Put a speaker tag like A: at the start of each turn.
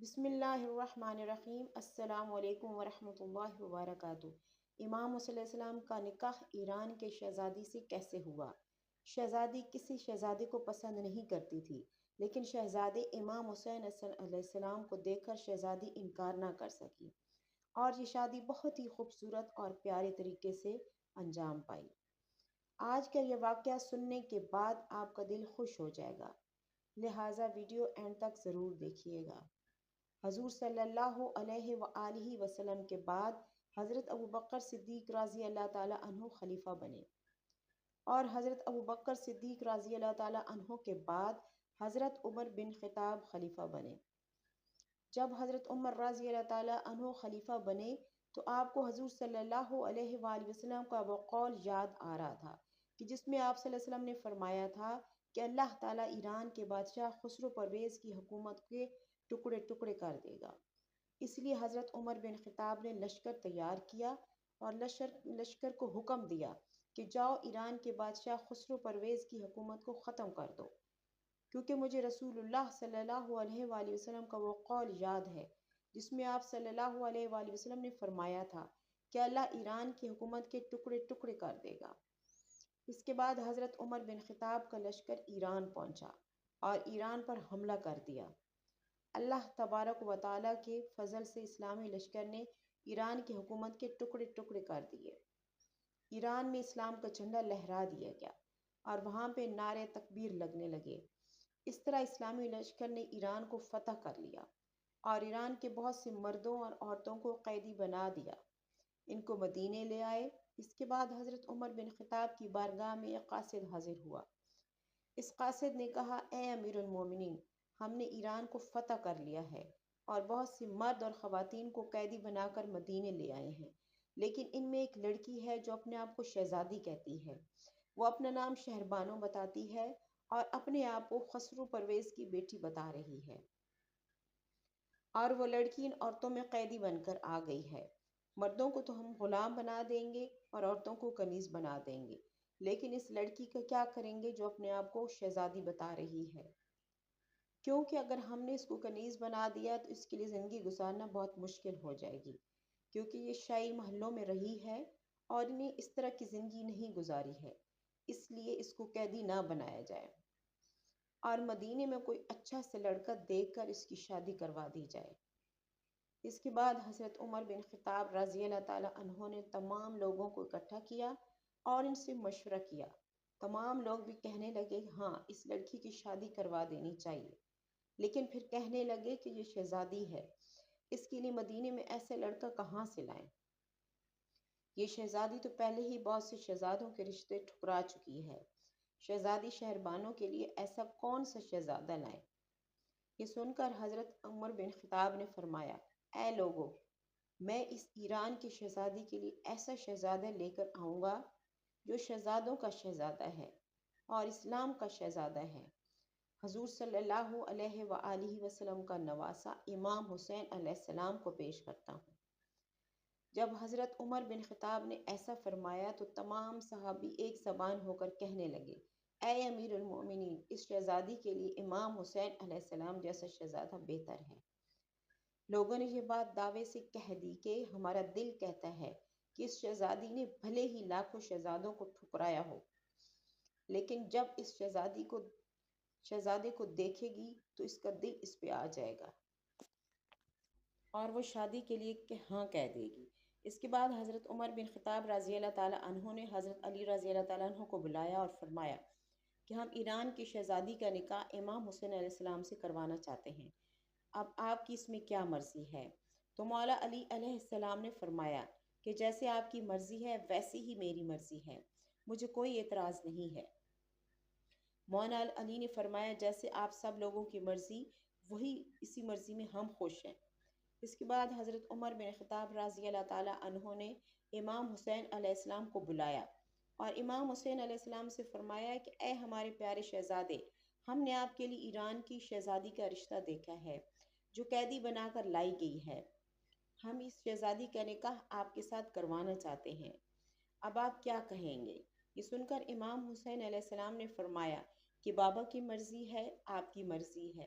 A: بسم اللہ الرحمن الرحیم۔ السلام علیکم ورحمۃ اللہ وبرکاتہ۔ امام حسین علیہ السلام کا نکاح ایران کے شہزادی سے کیسے ہوا؟ شہزادی کسی شہزادے کو پسند نہیں کرتی تھی، لیکن شہزادے امام حسین علیہ السلام کو دیکھ کر شہزادی انکار نہ کر سکی، اور یہ شادی بہت ہی خوبصورت اور پیارے طریقے سے انجام پائی۔ آج کا یہ واقعہ سننے کے بعد آپ کا دل خوش ہو جائے گا، لہٰذا ویڈیو اینڈ تک ضرور دیکھیے گا۔ حضور صلی اللہ علیہ وآلہ وسلم کے بعد حضرت ابوبکر صدیق رضی اللہ تعالیٰ عنہ خلیفہ بنے، اور حضرت ابوبکر صدیق رضی اللہ تعالیٰ عنہ کے بعد حضرت عمر بن خطاب خلیفہ بنے۔ جب حضرت عمر رضی اللہ تعالیٰ عنہ خلیفہ بنے تو آپ کو حضور صلی اللہ علیہ وآلہ وسلم کا وہ قول یاد آ رہا تھا کہ جس میں آپ صلی اللہ علیہ وسلم نے فرمایا تھا کہ اللہ تعالیٰ ایران کے بادشاہ خسرو پرویز کی حکومت کے ٹکڑے ٹکڑے کر دے گا۔ اس لیے حضرت عمر بن خطاب نے لشکر تیار کیا اور لشکر کو حکم دیا کہ جاؤ ایران کے بادشاہ خسرو پرویز کی حکومت کو ختم کر دو، کیونکہ مجھے رسول اللہ صلی اللہ علیہ وآلہ وسلم کا وہ قول یاد ہے جس میں آپ صلی اللہ علیہ وآلہ وسلم نے فرمایا تھا کہ اللہ ایران کی حکومت کے ٹکڑے ٹکڑے کر دے گا۔ اس کے بعد حضرت عمر بن خطاب کا لشکر ایران پہنچا اور ایران پر حملہ کر دیا۔ اللہ تبارک و تعالیٰ کے فضل سے اسلامی لشکر نے ایران کی حکومت کے ٹکڑے ٹکڑے کر دیے۔ ایران میں اسلام کا جھنڈا لہرا دیا گیا اور وہاں پہ نعرے تکبیر لگنے لگے۔ اس طرح اسلامی لشکر نے ایران کو فتح کر لیا اور ایران کے بہت سے مردوں اور عورتوں کو قیدی بنا دیا، ان کو مدینے لے آئے۔ اس کے بعد حضرت عمر بن خطاب کی بارگاہ میں ایک قاصد حاضر ہوا۔ اس قاصد نے کہا، اے امیر المومنین، ہم نے ایران کو فتح کر لیا ہے اور بہت سے مرد اور خواتین کو قیدی بنا کر مدینے لے آئے ہیں، لیکن ان میں ایک لڑکی ہے جو اپنے آپ کو شہزادی کہتی ہے۔ وہ اپنا نام شہربانو بتاتی ہے اور اپنے آپ کو خسرو پرویز کی بیٹی بتا رہی ہے، اور وہ لڑکی ان عورتوں میں قیدی بن کر آ گئی ہے۔ مردوں کو تو ہم غلام بنا دیں گے اور عورتوں کو کنیز بنا دیں گے، لیکن اس لڑکی کا کیا کریں گے جو اپنے آپ کو شہزادی بتا رہی ہے؟ کیونکہ اگر ہم نے اس کو کنیز بنا دیا تو اس کے لیے زندگی گزارنا بہت مشکل ہو جائے گی، کیونکہ یہ شاہی محلوں میں رہی ہے اور انہیں اس طرح کی زندگی نہیں گزاری ہے، اس لیے اس کو قیدی نہ بنایا جائے اور مدینے میں کوئی اچھا سا لڑکا دیکھ کر اس کی شادی کروا دی جائے۔ اس کے بعد حضرت عمر بن خطاب رضی اللہ تعالیٰ عنہ نے تمام لوگوں کو اکٹھا کیا اور ان سے مشورہ کیا۔ تمام لوگ بھی کہنے لگے ہاں، اس لڑکی کی شادی کروا دینی چاہیے، لیکن پھر کہنے لگے کہ یہ شہزادی ہے، اس کے لیے مدینے میں ایسا لڑکا کہاں سے لائیں؟ یہ شہزادی تو پہلے ہی بہت سے شہزادوں کے رشتے ٹھکرا چکی ہے، شہزادی شہربانوں کے لیے ایسا کون سا شہزادہ لائیں؟ یہ سن کر حضرت عمر بن خطاب نے فرمایا، اے لوگو، میں اس ایران کی شہزادی کے لیے ایسا شہزادہ لے کر آؤں گا جو شہزادوں کا شہزادہ ہے اور اسلام کا شہزادہ ہے۔ حضور صلی اللہ علیہ وآلہ وسلم کا نواسہ امام حسین علیہ السلام کو پیش کرتا ہوں۔ جب حضرت عمر بن خطاب نے ایسا فرمایا تو تمام صحابی ایک زبان ہو کر کہنے لگے، اے امیر المومنین، اس شہزادی کے لیے امام حسین علیہ السلام جیسا شہزادہ بہتر ہے۔ لوگوں نے یہ بات دعوے سے کہہ دی کہ ہمارا دل کہتا ہے کہ اس شہزادی نے بھلے ہی لاکھوں شہزادوں کو ٹھکرایا ہو، لیکن جب اس شہزادے کو دیکھے گی تو اس کا دل اس پہ آ جائے گا اور وہ شادی کے لیے ہاں کہہ دے گی۔ اس کے بعد حضرت عمر بن خطاب رضی اللہ تعالیٰ عنہ نے حضرت علی رضی اللہ تعالیٰ عنہ کو بلایا اور فرمایا کہ ہم ایران کی شہزادی کا نکاح امام حسین علیہ السلام سے کروانا چاہتے ہیں، اب آپ کی اس میں کیا مرضی ہے؟ تو مولا علی علیہ السلام نے فرمایا کہ جیسے آپ کی مرضی ہے ویسی ہی میری مرضی ہے، مجھے کوئی اعتراض نہیں ہے۔ مولانا علی نے فرمایا، جیسے آپ سب لوگوں کی مرضی، وہی اسی مرضی میں ہم خوش ہیں۔ اس کے بعد حضرت عمر بن خطاب رضی اللہ تعالیٰ عنہ نے امام حسین علیہ السلام کو بلایا اور امام حسین علیہ السلام سے فرمایا کہ اے ہمارے پیارے شہزادے، ہم نے آپ کے لیے ایران کی شہزادی کا رشتہ دیکھا ہے جو قیدی بنا کر لائی گئی ہے، ہم اس شہزادی کا نکاح آپ کے ساتھ کروانا چاہتے ہیں، اب آپ کیا کہیں گے؟ یہ سن کر امام حسین علیہ السلام نے فرمایا کہ بابا کی مرضی ہے، آپ کی مرضی ہے،